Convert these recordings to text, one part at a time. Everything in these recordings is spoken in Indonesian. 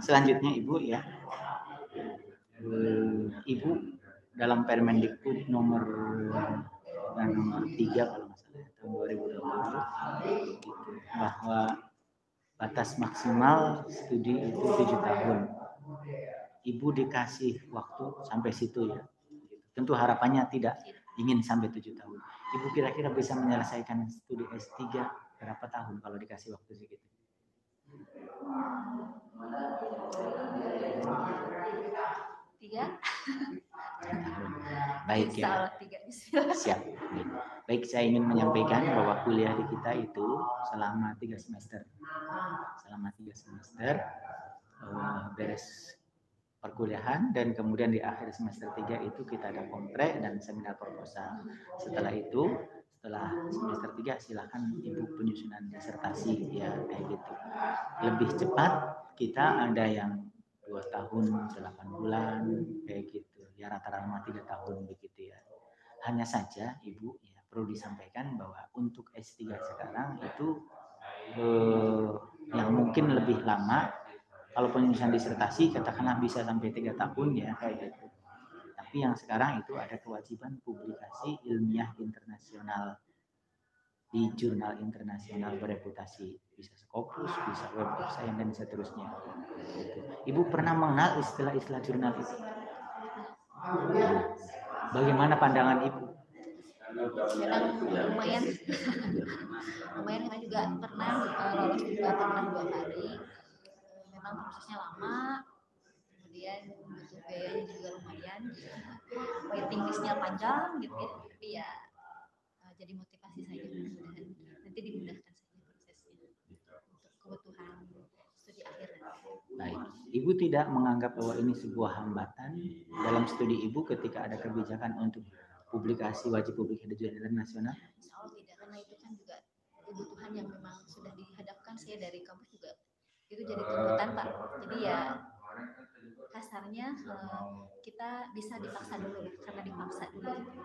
selanjutnya Ibu ya. Ibu dalam Permendikbud nomor 3 kalau nggak salah tahun 2020 bahwa batas maksimal studi itu 7 tahun. Ibu dikasih waktu sampai situ ya. Tentu harapannya tidak ingin sampai 7 tahun. Ibu kira-kira bisa menyelesaikan studi S3 berapa tahun kalau dikasih waktu segitu? Tiga. Baik ya. Siap. Baik, saya ingin menyampaikan bahwa kuliah di kita itu selama 3 semester. Beres perkuliahan dan kemudian di akhir semester 3 itu kita ada kontrak dan seminar proposal. Setelah semester 3 silakan Ibu penyusunan disertasi ya kayak gitu. Lebih cepat kita ada yang 2 tahun 8 bulan kayak gitu. Ya rata-rata 3 tahun begitu ya. Hanya saja Ibu ya perlu disampaikan bahwa untuk S3 sekarang itu yang mungkin lebih lama. Kalau penyusunan disertasi katakanlah bisa sampai 3 tahun ya kayak gitu. Tapi yang sekarang itu ada kewajiban publikasi ilmiah internasional di jurnal internasional bereputasi, bisa Scopus, bisa Web of Science dan seterusnya. Ibu pernah mengenal istilah-istilah jurnal itu? Bagaimana pandangan Ibu? Lumayan karena juga pernah lolos juga pernah 2 kali. Memang prosesnya lama, kemudian butuh biayanya juga lumayan, waiting listnya panjang gitu ya. Tapi ya jadi motivasi saja, mudah-mudahan nanti dimudahkan saja prosesnya untuk kebutuhan studi akhir nanti. Baik, Ibu tidak menganggap bahwa ini sebuah hambatan dalam studi Ibu ketika ada kebijakan untuk publikasi wajib publikasi di jurnal internasional? Insya Allah tidak, karena itu kan juga kebutuhan yang memang sudah dihadapkan saya dari kampus juga itu jadi tuntutan Pak. Jadi ya kasarnya kita bisa dipaksa dulu ya, karena dipaksa dulu gitu.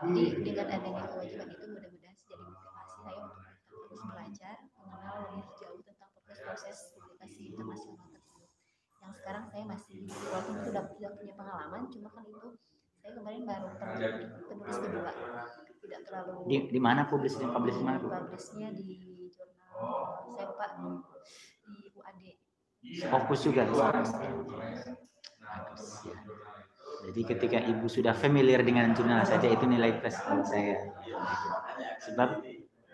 Jadi dengan adanya kewajiban itu mudah-mudahan jadi motivasi saya untuk terus belajar mengenal lebih jauh tentang proses publikasi internasional tersebut. Yang sekarang saya masih walaupun sudah punya pengalaman, cuma kan itu saya kemarin baru penulis kedua, tidak terlalu. Di mana publisnya? Publisnya di jurnal saya Pak di UAD. Fokus juga. Jadi ketika Ibu sudah familiar dengan jurnal saja itu nilai plus kalau saya. Sebab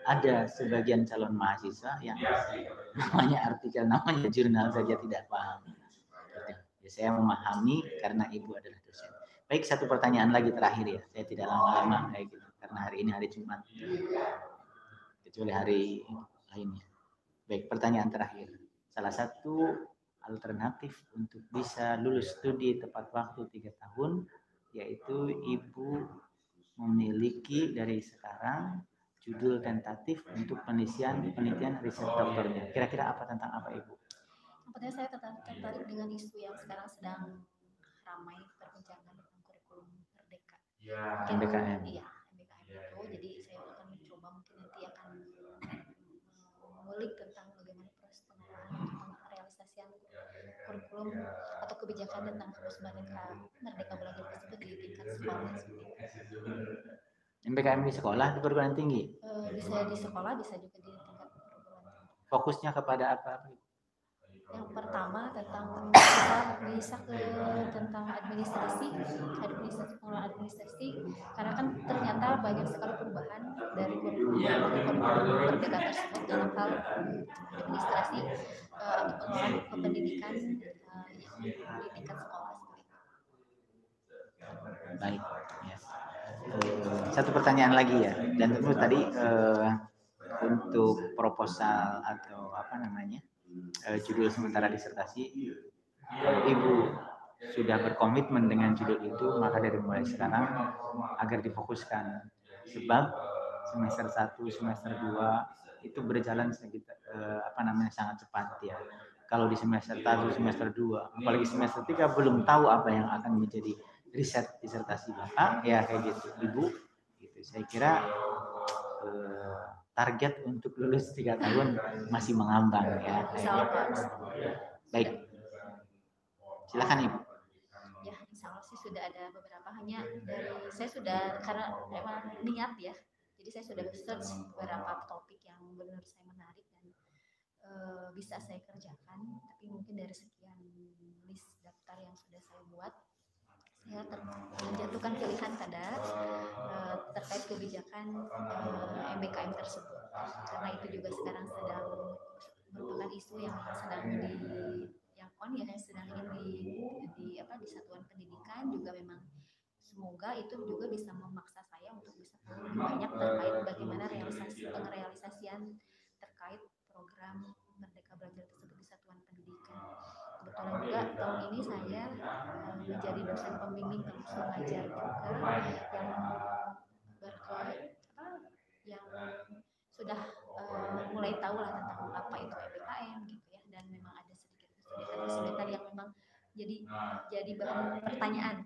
ada sebagian calon mahasiswa yang namanya artikel, namanya jurnal saja tidak paham. Ya, saya memahami karena Ibu adalah dosen. Baik, satu pertanyaan lagi terakhir ya. Saya tidak lama-lama kayak gitu karena hari ini hari Jumat. Kecuali hari lainnya. Baik, pertanyaan terakhir. Salah satu alternatif untuk bisa lulus studi tepat waktu 3 tahun yaitu Ibu memiliki dari sekarang judul tentatif untuk penelitian riset doktornya. Kira-kira apa tentang apa Ibu? Sepertinya saya tertarik dengan isu yang sekarang sedang ramai perbincangan tentang kurikulum merdeka. MBKM. Iya, MBKM itu. Jadi saya akan mencoba mungkin nanti akan mengulik tentang bagaimana proses pengelolaan realisasian kurikulum atau kebijakan tentang kampus merdeka belajar tersebut di tingkat sekolah seperti itu. MBKM di sekolah, di perguruan tinggi? Bisa di sekolah, bisa juga di tingkat perguruan tinggi. Fokusnya kepada apa? Yang pertama tentang bisa ke tentang administrasi pengelolaan administrasi, karena kan ternyata banyak sekali perubahan dari kurikulum merdeka tersebut dalam hal administrasi atau pengelolaan pendidikan yang di tingkat sekolah seperti itu. Baik, yes. Satu pertanyaan lagi ya, dan tentu tadi untuk proposal atau apa namanya judul sementara disertasi, kalau Ibu sudah berkomitmen dengan judul itu, maka dari mulai sekarang agar difokuskan, sebab semester 1, semester 2 itu berjalan sekitar sangat cepat ya. Kalau di semester 1, semester 2, apalagi semester 3 belum tahu apa yang akan menjadi riset disertasi Bapak, ya kayak gitu Ibu. Gitu. Saya kira target untuk lulus 3 tahun masih mengambang ya. Baik. Silakan Ibu. Ya, insya Allah sih sudah ada beberapa, hanya dari saya sudah, karena emang niat ya, jadi saya sudah search beberapa topik yang benar saya menarik dan bisa saya kerjakan, tapi mungkin dari sekian list daftar yang sudah saya buat, saya menjatuhkan pilihan pada terkait kebijakan MBKM tersebut, karena itu juga sekarang sedang merupakan isu yang sedang yang sedang ingin di satuan pendidikan juga. Memang semoga itu juga bisa memaksa saya untuk bisa lebih banyak terkait bagaimana pengerealisasian terkait program Merdeka Belajar tersebut di satuan pendidikan. Kebetulan juga tahun ini saya menjadi dosen pembimbing kampus mengajar juga, yang sudah mulai tahu lah tentang apa itu MBKM gitu ya, dan memang ada sedikit kesulitan yang memang jadi bahan pertanyaan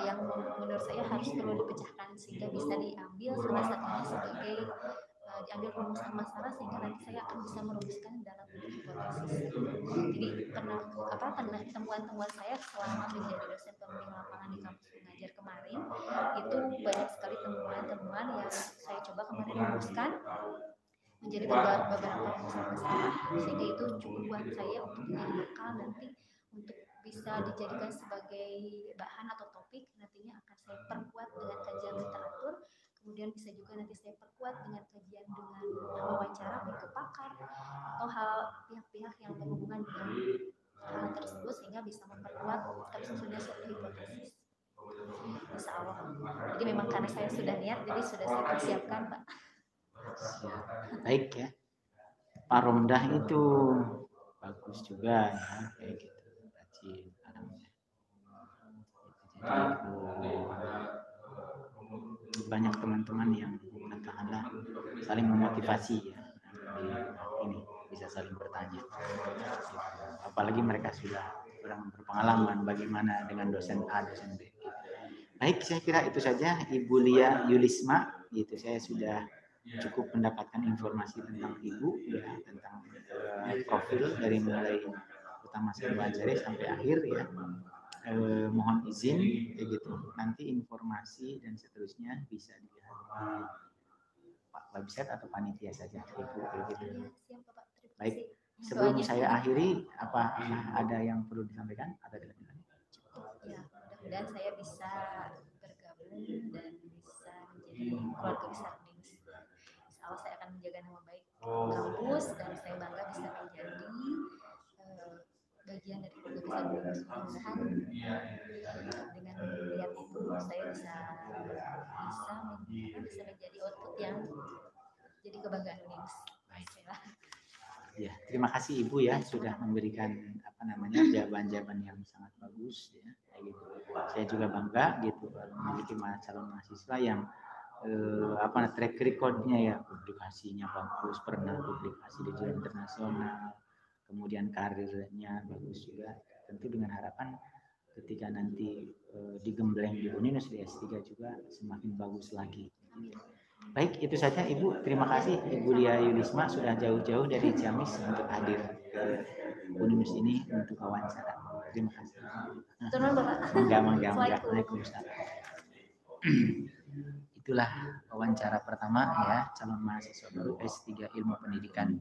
yang menurut saya harus perlu dipecahkan sehingga bisa diambil salah satunya sebagai diambil rumusan masalah, sehingga nanti saya akan bisa merumuskan dalam bentuk hipotesis. Jadi karena temuan-temuan saya selama menjadi dosen pembimbing lapangan di kampus mengajar kemarin, itu banyak sekali temuan-temuan yang saya coba kemarin rumuskan menjadi beberapa rumusan masalah, sehingga itu cukup buat saya untuk menjadi bekal nanti untuk bisa dijadikan sebagai bahan atau topik. Nantinya akan saya perkuat dengan kajian literatur, kemudian bisa juga nanti saya perkuat dengan kajian dengan wawancara baik ke pakar atau pihak-pihak yang berhubungan dengan hal tersebut, sehingga bisa memperkuat tersusunnya suatu hipotesis. Insya Allah. Jadi memang karena saya sudah niat, jadi sudah saya persiapkan, Pak. Baik ya. Pak Romdah itu bagus juga ya, kayak gitu, rajin anaknya. Jadi banyak teman-teman yang katakanlah saling memotivasi ya, ini bisa saling bertanya. Apalagi mereka sudah berpengalaman bagaimana dengan dosen A, dosen B. Baik, saya kira itu saja Ibu Lia Yulisma. Gitu, saya sudah cukup mendapatkan informasi tentang Ibu ya, tentang profil dari mulai pertama saya wawancara sampai akhir ya. Mohon izin kayak gitu. Nanti informasi dan seterusnya bisa dilihat Pak website atau panitia saja Ibu gitu. Baik, sebelum saya akhiri, apa ada yang perlu disampaikan? Ada dengan ya, mudah-mudahan saya bisa bergabung dan bisa menjadi keluarga besar UNINS. Insya Allah saya akan menjaga nama baik kampus dan saya bangga bisa menjadi bagian dari keluarga besar UNINS. Mudah-mudahan dengan melihat itu saya bisa menjadi output yang jadi kebanggaan UNINS. Ya, terima kasih Ibu ya sudah memberikan jawaban-jawaban yang sangat bagus ya. Kayak gitu. Saya juga bangga gitu memiliki calon mahasiswa yang track recordnya ya, publikasinya bagus, pernah publikasi di jurnal internasional, kemudian karirnya bagus juga. Tentu dengan harapan ketika nanti digembleng di UNINUS di S3 juga semakin bagus lagi. Baik, itu saja Ibu. Terima kasih Ibu Lia Yulisma sudah jauh-jauh dari Ciamis untuk hadir ke UNINUS ini untuk wawancara. Terima kasih. Enggak. Waalaikumsalam. Itulah wawancara pertama ya, calon mahasiswa baru S3 Ilmu Pendidikan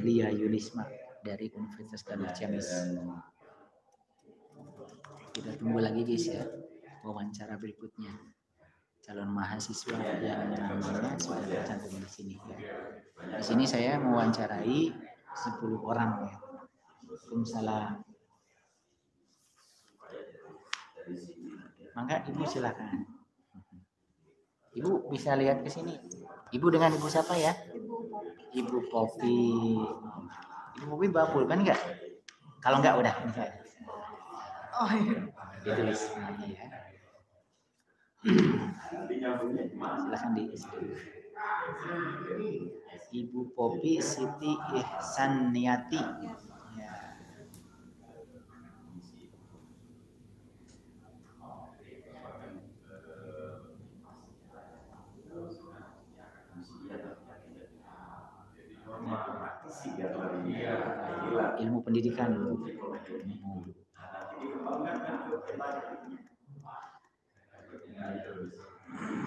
Lia Yulisma dari Universitas Darul Ciamis. Kita tunggu lagi guys ya, wawancara berikutnya. Calon mahasiswa yang namanya sudah tercantum di sini ya. Di sini saya mewawancarai 10 orang ya. Waalaikumsalam. Mangga Ibu silakan. Ibu bisa lihat ke sini. Ibu dengan Ibu siapa ya? Ibu Popi. Ibu Popi bawa pulpen enggak? Kalau enggak udah ini saya. Oh iya. Ditulis namanya ya. Silahkan diisi. Ibu Popi Siti Ihsaniati ya. Ilmu pendidikan.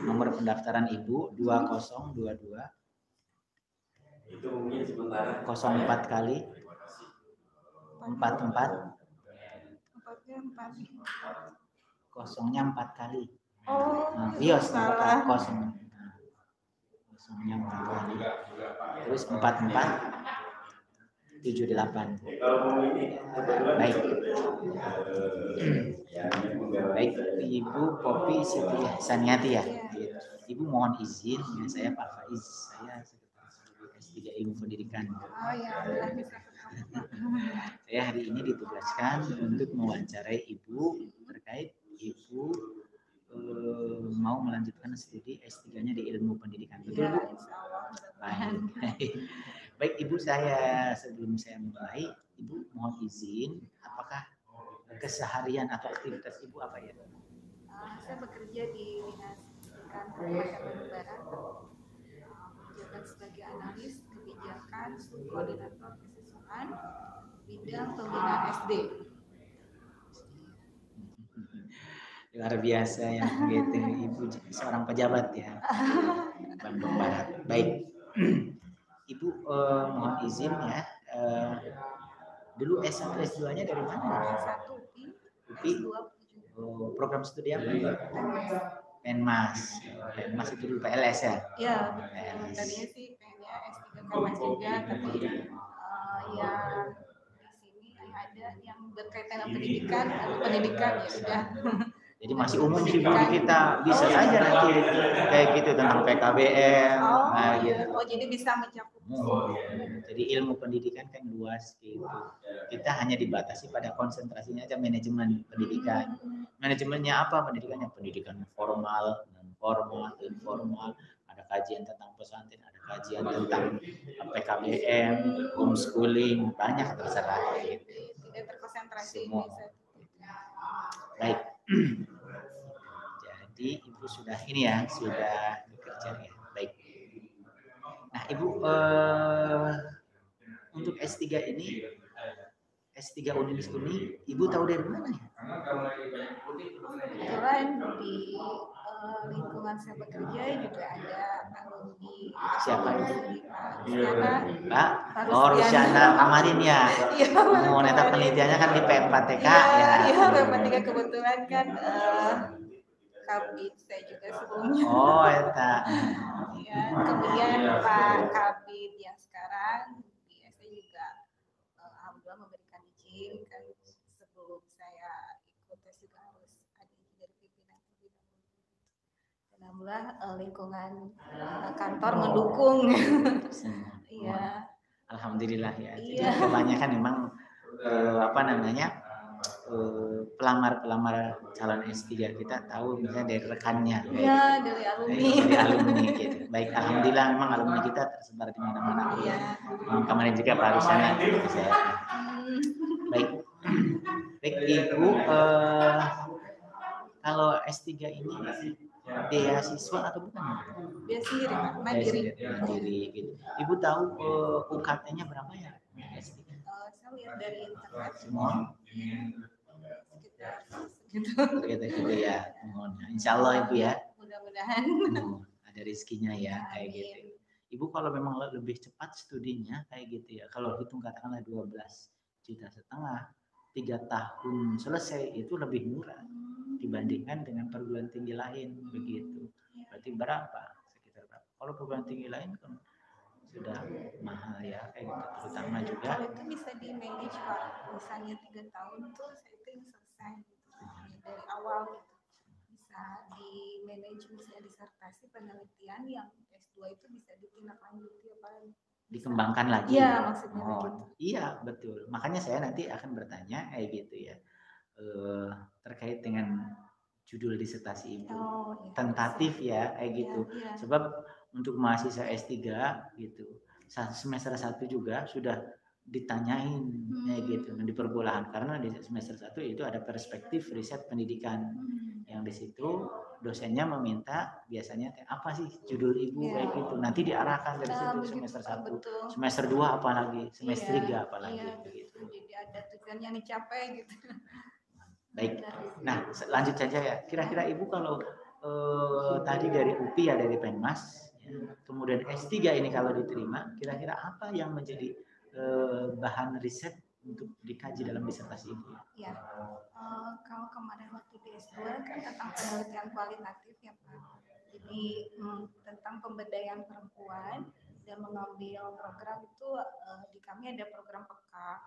Nomor pendaftaran Ibu 2022 04 kali 44 kosongnya 4 kali. Iya, salah. Kosongnya 4 kali. Terus 44 78. Baik. Baik, Ibu Popi Siti Saniati ya. Ibu mohon izin, ya, saya Pak Faiz, saya sekretaris S3 Ilmu Pendidikan. Saya hari ini ditugaskan untuk mewawancarai Ibu terkait Ibu mau melanjutkan studi S3-nya di Ilmu Pendidikan. Betul, Bu? Baik. Baik, Ibu, sebelum saya mulai, Ibu mohon izin, apakah keseharian atau aktivitas Ibu apa ya? Saya bekerja di Dinas Pendidikan Kabupaten Bandung Barat, menjabat sebagai analis kebijakan subkoordinator kesiswaan bidang pembinaan SD. Luar biasa ya, gitu. Ibu seorang pejabat ya, Bandung Barat. Baik, Ibu mohon izin ya. Dulu S1 S2-nya dari mana? S1 UPI. Program studi apa? Penmas. Penmas itu dulu PLS ya? Iya, tadinya sih pengennya S3 Penmas juga, tapi yang di sini ada yang berkaitan dengan pendidikan ya sudah. Jadi masih umum sih Bu, kita bisa saja nanti kayak gitu tentang PKBM. Gitu. Jadi bisa mencakup. Jadi ilmu pendidikan kan luas gitu. Kita hanya dibatasi pada konsentrasinya aja manajemen pendidikan. Manajemennya apa? Pendidikannya pendidikan formal, non formal, informal. Ada kajian tentang pesantren, ada kajian tentang PKBM, homeschooling, banyak terserah gitu. Tidak terkonsentrasi. Semua. Baik. Jadi Ibu sudah ini ya, sudah bekerja ya. Baik. Nah, Ibu untuk S3 ini, S3 Unilis ini, Ibu tahu dari mana ya? Kebetulan di lingkungan saya bekerja juga ada alumni. Siapa? Pak Rusyana Kamarin ya. Mau neta penelitiannya kan di P4TK ya. Iya, P4TK kebetulan kan Kabid saya juga sebelumnya. Oh, eta. Ya, kemudian Pak Kabid yang sekarang di SD juga alhamdulillah memberikan izin kan sebelum saya ikut tes juga harus ada izin dari pimpinan terlebih dahulu. Dan alhamdulillah lingkungan kantor mendukung. Iya. Alhamdulillah ya. Jadi kebanyakan memang pelamar calon S3 kita tahu misalnya dari rekannya. Iya, dari alumni. Dari alumni gitu. Baik, alhamdulillah memang alumni kita tersebar di mana-mana. Iya. Kemarin juga Pak Rusana gitu saya. Baik. Baik, Ibu kalau S3 ini beasiswa atau bukan? Dia sendiri, Pak, mandiri. Mandiri gitu. Ibu tahu UKT-nya berapa ya? Saya lihat dari internet. Semua. Gitu ya. Insya Allah Ibu ya. Mudah-mudahan. Ada rezekinya ya kayak gitu. Ibu kalau memang lebih cepat studinya kayak gitu ya. Kalau hitung katakanlah 12,5 juta 3 tahun selesai itu lebih murah dibandingkan dengan perguruan tinggi lain begitu. Berarti berapa? Sekitar berapa? Kalau perguruan tinggi lain kan sudah mahal ya kayak gitu. Terutama juga. Kalau itu bisa di manage Pak. Misalnya 3 tahun tuh saya itu yang selesai gitu. Dari awal gitu. Bisa di manage misalnya disertasi penelitian yang S2 itu bisa ditindaklanjuti apa dikembangkan lagi. Iya, maksudnya begitu. Iya, betul. Makanya saya nanti akan bertanya kayak gitu ya. Terkait dengan judul disertasi Ibu. Tentatif ya kayak gitu. Sebab untuk mahasiswa S3 gitu. Semester 1 juga sudah ditanyain kayak gitu dan diperbolehkan karena di semester 1 itu ada perspektif riset pendidikan. Yang di situ dosennya meminta biasanya apa sih judul Ibu kayak gitu. Nanti diarahkan dari situ semester 1, semester 2 apalagi, semester 3 apalagi begitu. Jadi tujuannya dicapai gitu. Baik. Nah, lanjut saja ya. Kira-kira Ibu kalau tadi dari UPI ya, dari Penmas, ya, kemudian S3 ini kalau diterima, kira-kira apa yang menjadi bahan riset untuk dikaji dalam disertasi Ibu? Ya, kalau kemarin waktu di S2 kan tentang penelitian kualitatif ya Pak. Jadi tentang pemberdayaan perempuan dan mengambil program itu di kami ada program peka.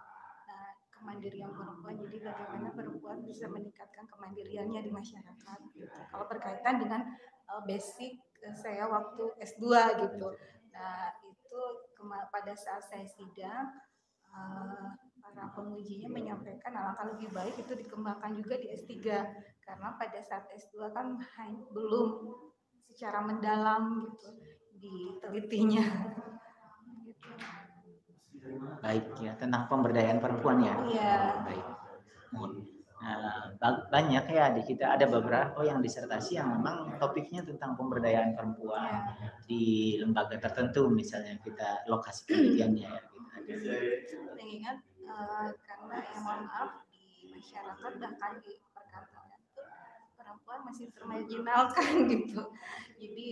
Nah, kemandirian perempuan, jadi bagaimana perempuan bisa meningkatkan kemandiriannya di masyarakat gitu. Kalau berkaitan dengan basic saya waktu S2 gitu. Nah, itu pada saat saya sidang para pengujinya menyampaikan alangkah lebih baik itu dikembangkan juga di S3 karena pada saat S2 kan belum secara mendalam gitu ditelitinya. Gitu. Baik ya, tentang pemberdayaan perempuan ya. Iya. Baik. Nah, banyak ya di kita ada beberapa yang disertasi yang memang topiknya tentang pemberdayaan perempuan di lembaga tertentu, misalnya kita lokasi penelitiannya ya. Mengingat karena ya mohon maaf di masyarakat bahkan di perkantoran itu perempuan masih termarginalkan gitu. Jadi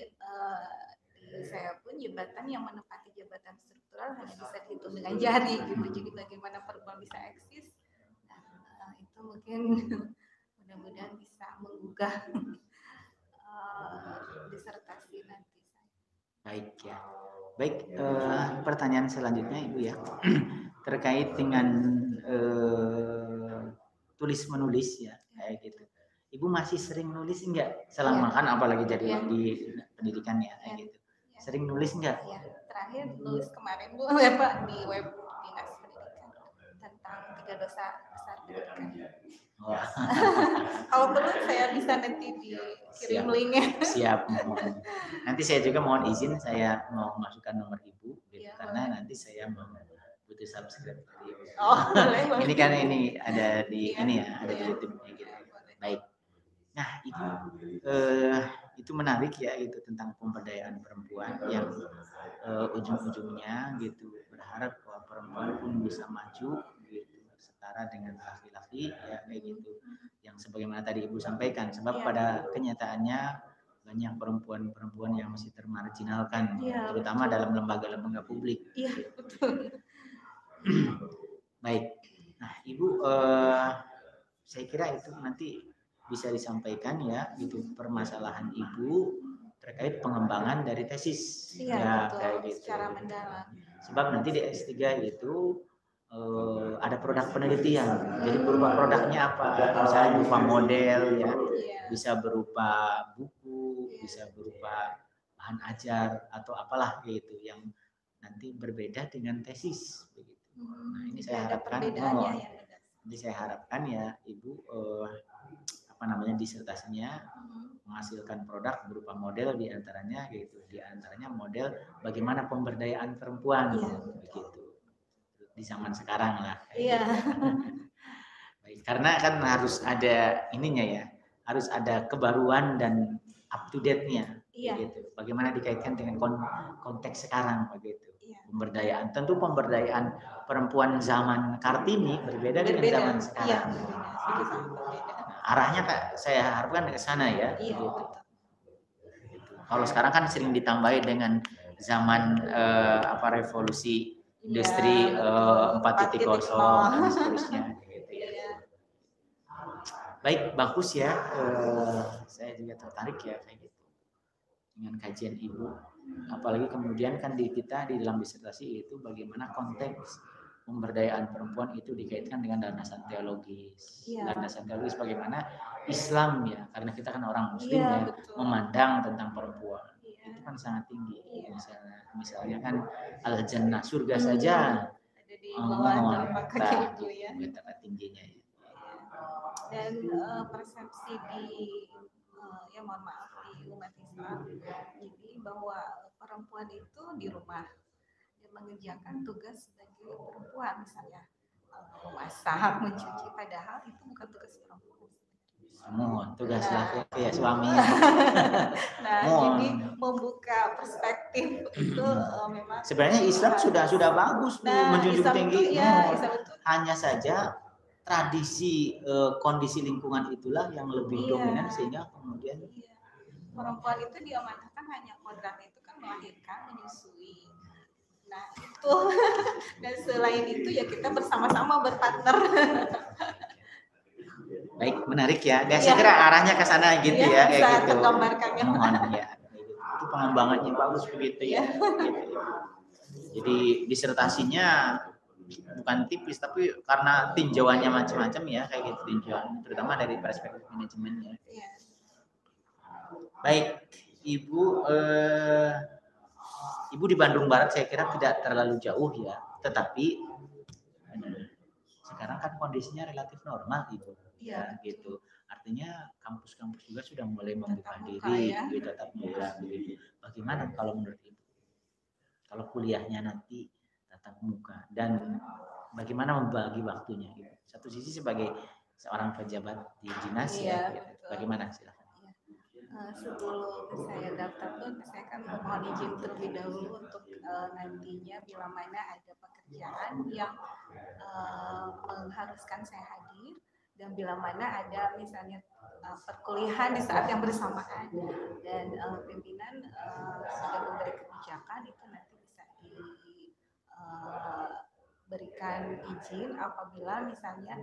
saya pun jabatan yang menempati jabatan struktural hanya bisa dihitung dengan jari gitu. Jadi bagaimana perempuan bisa eksis, nah, itu mungkin mudah-mudahan bisa menggugah disertasi nanti. Baik ya. Baik, pertanyaan selanjutnya Ibu ya, terkait dengan tulis menulis ya, kayak gitu. Ibu masih sering nulis enggak? Selama kan apalagi jadi di pendidikan ya, kayak gitu. Sering nulis enggak? Ya, terakhir nulis kemarin Bu ya Pak di web Dinas Pendidikan tentang 3 dosa besar pendidikan. Kalau perlu saya bisa nanti dikirim linknya. Siap. Nanti saya juga mohon izin, saya mau masukkan nomor Ibu, gitu, karena nanti saya mau butuh subscribe dari Ibu. Boleh. Ini kan ini ada di ini ya, ada di YouTube-nya gitu. Baik. Nah, itu menarik ya, itu tentang pemberdayaan perempuan yang ujung-ujungnya gitu berharap bahwa perempuan pun bisa maju gitu setara dengan laki-laki ya, kayak gitu. Yang sebagaimana tadi Ibu sampaikan, sebab pada kenyataannya banyak perempuan-perempuan yang masih termarginalkan, terutama dalam lembaga-lembaga publik. Iya, betul. Baik. Nah, Ibu, saya kira itu nanti bisa disampaikan ya, gitu permasalahan Ibu terkait pengembangan dari tesis. Iya, ya, betul. Kayak gitu. Secara mendalam. Sebab nanti di S3 itu ada produk penelitian. Jadi berupa produknya apa? Misalnya berupa model ya, bisa berupa buku, bisa berupa bahan ajar atau apalah gitu yang nanti berbeda dengan tesis begitu. Nah, ini saya harapkan nanti saya harapkan ya Ibu disertasinya menghasilkan produk berupa model diantaranya gitu, diantaranya model bagaimana pemberdayaan perempuan begitu di zaman sekarang lah. Iya. Baik, karena kan harus ada ininya ya, harus ada kebaruan dan up to date-nya. Gitu. Bagaimana dikaitkan dengan konteks sekarang begitu. Pemberdayaan, tentu pemberdayaan perempuan zaman Kartini berbeda dengan zaman sekarang. Begitu. Nah, arahnya Kak, saya harapkan ke sana ya. Gitu. Kalau sekarang kan sering ditambahi dengan zaman revolusi industri 4.0 dan seterusnya gitu ya. Baik, bagus ya. Saya juga tertarik ya kayak gitu dengan kajian Ibu. Apalagi kemudian kan di kita di dalam disertasi itu bagaimana konteks pemberdayaan perempuan itu dikaitkan dengan landasan teologis. Landasan teologis bagaimana Islam ya, karena kita kan orang Muslim ya, memandang tentang perempuan. Itu kan sangat tinggi. Misalnya kan al-jannah, surga saja ada di bawah telapak kaki Ibu ya. Tingginya ya. Dan persepsi di mohon maaf di umat Islam jadi bahwa perempuan itu di rumah dia mengerjakan tugas sebagai perempuan, misalnya memasak, mencuci, padahal itu bukan tugas perempuan. Semua tugas laki-laki ya suaminya. Jadi membuka perspektif itu memang sebenarnya Islam sudah bagus menjunjung tinggi. Hanya saja tradisi kondisi lingkungan itulah yang lebih dominan sehingga kemudian perempuan itu diamanahkan hanya kodratnya itu kan melahirkan, menyusui. Nah itu dan selain itu ya kita bersama-sama berpartner. Baik, menarik ya. Dan saya kira arahnya ke sana gitu ya, bisa kayak gitu. Tergambarkannya. Mohon ya. Itu pengembangannya bagus begitu ya. Gitu. Jadi disertasinya bukan tipis tapi karena tinjauannya macam-macam ya kayak gitu tinjauan, terutama dari perspektif manajemennya. Baik, Ibu di Bandung Barat saya kira tidak terlalu jauh ya, tetapi sekarang kan kondisinya relatif normal Ibu. Ya, gitu. Artinya kampus-kampus juga sudah mulai membuka diri, tatap muka begitu. Bagaimana kalau menurut Ibu? Kalau kuliahnya nanti tatap muka dan bagaimana membagi waktunya gitu. Satu sisi sebagai seorang pejabat di dinas ya, gitu. Bagaimana silakan. Sebelum saya daftar pun saya kan mohon izin terlebih dahulu untuk nantinya bila mana ada pekerjaan yang mengharuskan saya hadir dan bila mana ada misalnya perkuliahan di saat yang bersamaan dan pimpinan sudah memberi kebijakan itu nanti bisa diberikan izin apabila misalnya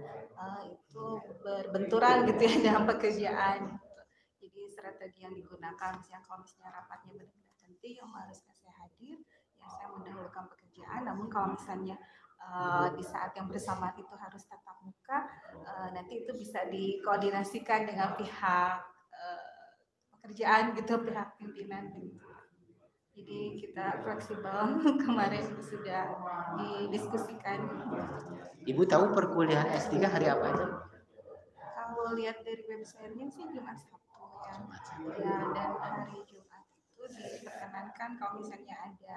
itu berbenturan gitu ya dalam pekerjaan. Jadi strategi yang digunakan misalnya kalau misalnya rapatnya benar-benar penting yang mengharuskan saya hadir, ya saya mendahulukan pekerjaan. Namun kalau misalnya di saat yang bersamaan itu harus tatap muka, nanti itu bisa dikoordinasikan dengan pihak pekerjaan gitu, pihak pimpinan gitu. Jadi kita fleksibel kemarin sudah didiskusikan. Ibu tahu perkuliahan S3 hari apa aja? Kalau lihat dari websitenya sih Jumat Sabtu ya, dan hari Jumat itu diperkenankan kalau misalnya ada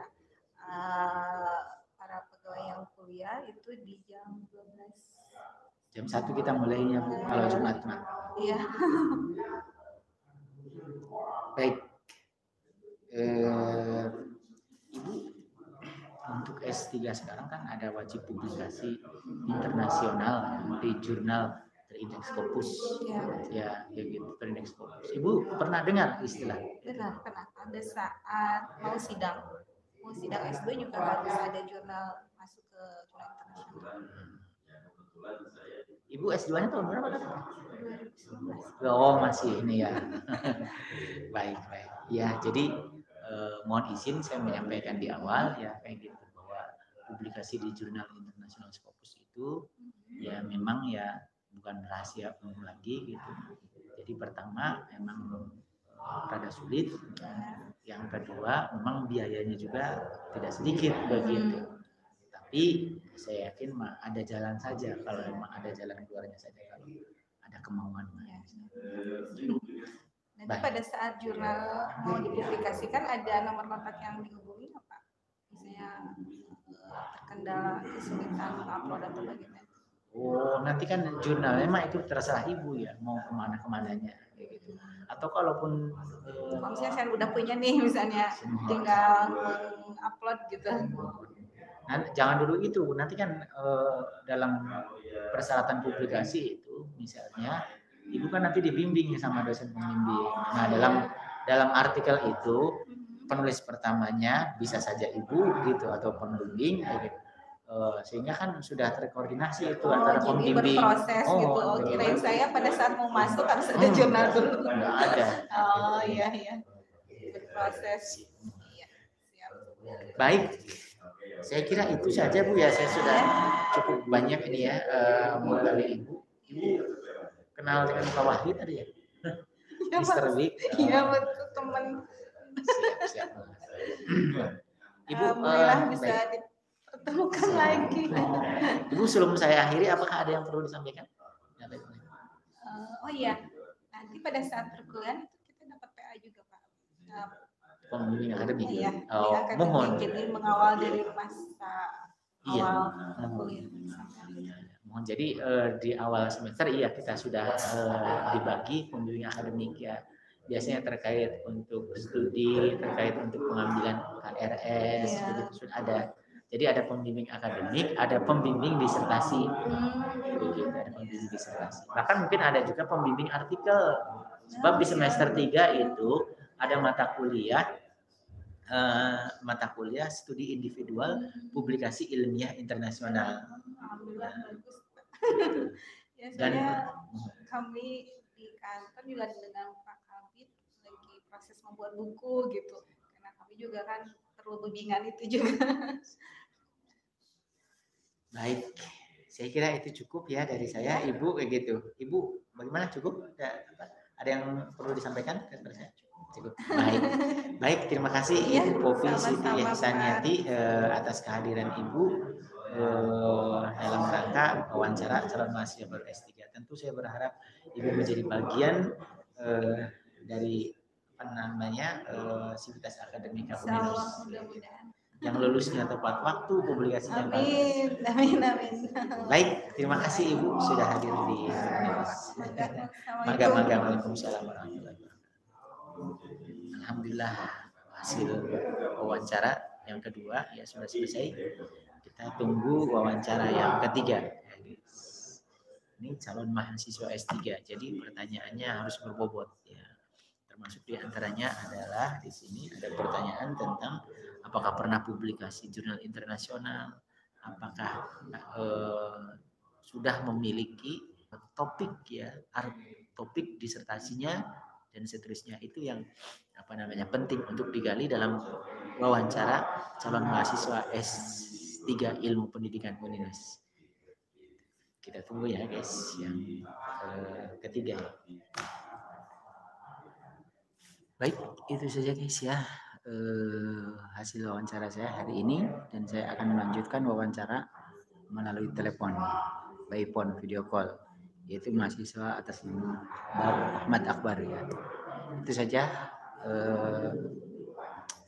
para pegawai yang kuliah itu di jam 12. Jam 1 kita mulainya Bu, kalau Jumat mah. Iya. Baik. Ibu untuk S3 sekarang kan ada wajib publikasi internasional di jurnal terindeks Scopus ya gitu, terindeks Scopus. Ibu pernah dengar istilah? Pernah. Ada saat mau sidang S2 juga harus ada jurnal masuk ke jurnal internasional. Ibu S2-nya tahun berapa kan? 2019. Oh masih ini ya. Baik. Ya jadi mohon izin saya menyampaikan di awal ya kayak gitu bahwa publikasi di jurnal internasional Scopus itu ya memang ya bukan rahasia umum lagi gitu. Jadi pertama memang rada sulit. Yang kedua memang biayanya juga tidak sedikit begitu. Tapi saya yakin ada jalan saja kalau memang ada jalan keluarnya saja kalau ada kemauan. Nanti pada saat jurnal mau dipublikasikan ada nomor kontak yang dihubungi nggak Pak? Misalnya terkendala kesulitan upload atau bagaimana? Oh nanti kan jurnalnya mah itu terserah Ibu ya mau kemananya gitu. Atau kalaupun kalau misalnya saya udah punya nih misalnya tinggal upload gitu. Nah, jangan dulu itu nanti kan dalam persyaratan publikasi itu misalnya Ibu kan nanti dibimbing sama dosen pembimbing. Nah dalam artikel itu penulis pertamanya bisa saja Ibu gitu atau pembimbing gitu. Sehingga kan sudah terkoordinasi itu antara pembimbing. Berproses gitu. Kirain saya pada saat mau masuk harus ada jurnal dulu. Enggak ada. Oh iya. Berproses. Iya. Siap. Baik. Saya kira itu saja Bu ya. Saya sudah cukup banyak ini ya menggali Ibu. Ibu kenal dengan Pak Wahid tadi ya? Mr. Wik. Iya betul teman. Siap. Ibu alhamdulillah bisa dipertemukan lagi. Ibu sebelum saya akhiri apakah ada yang perlu disampaikan? Oh iya, nanti pada saat perkuliahan itu kita dapat PA juga Pak. Pembimbing akademik. Iya. Mohon. Jadi mengawal dari masa awal kuliah. Mohon jadi di awal semester kita sudah dibagi pembimbing akademik ya. Biasanya terkait untuk studi, terkait untuk pengambilan KRS, begitu sudah ada. Jadi ada pembimbing akademik, ada pembimbing disertasi. Begitu, ada pembimbing disertasi. Bahkan mungkin ada juga pembimbing artikel. Sebab di semester 3 itu ada mata kuliah studi individual publikasi ilmiah internasional. Alhamdulillah bagus. Ya, Dan kami di kantor juga dengan Pak Kabit lagi proses membuat buku gitu. Karena kami juga kan perlu bimbingan itu juga. Baik, saya kira itu cukup ya dari saya, Ibu, kayak gitu. Ibu, bagaimana, cukup? Ada yang perlu disampaikan kepada saya? Cukup. Baik, terima kasih Ibu Popi Siti Ihsaniati atas kehadiran Ibu dalam rangka wawancara calon mahasiswa baru S3. Tentu saya berharap Ibu menjadi bagian dari sivitas akademika UNINUS. Yang lulusnya tepat waktu, publikasinya bagus. Amin. Baik, terima kasih Ibu sudah hadir di Mangga. Waalaikumsalam warahmatullahi wabarakatuh. Alhamdulillah hasil wawancara yang kedua ya sudah selesai. Kita tunggu wawancara yang ketiga. Ini calon mahasiswa S3. Jadi pertanyaannya harus berbobot ya. Termasuk diantaranya adalah di sini ada pertanyaan tentang apakah pernah publikasi jurnal internasional, apakah sudah memiliki topik disertasinya dan seterusnya. Itu yang penting untuk digali dalam wawancara calon mahasiswa S3 Ilmu Pendidikan UNINUS. Kita tunggu ya guys yang ketiga. Baik, itu saja guys ya hasil wawancara saya hari ini, dan saya akan melanjutkan wawancara melalui telepon, by phone video call, yaitu mahasiswa atas nama Ahmad Akbar ya. Itu saja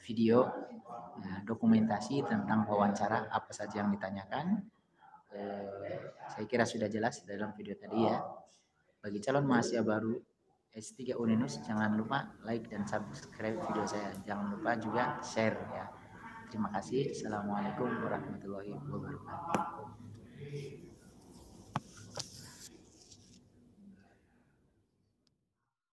video dokumentasi tentang wawancara apa saja yang ditanyakan. Saya kira sudah jelas dalam video tadi ya. Bagi calon mahasiswa baru S3 UNINUS, jangan lupa like dan subscribe video saya. Jangan lupa juga share ya. Terima kasih. Assalamualaikum warahmatullahi wabarakatuh.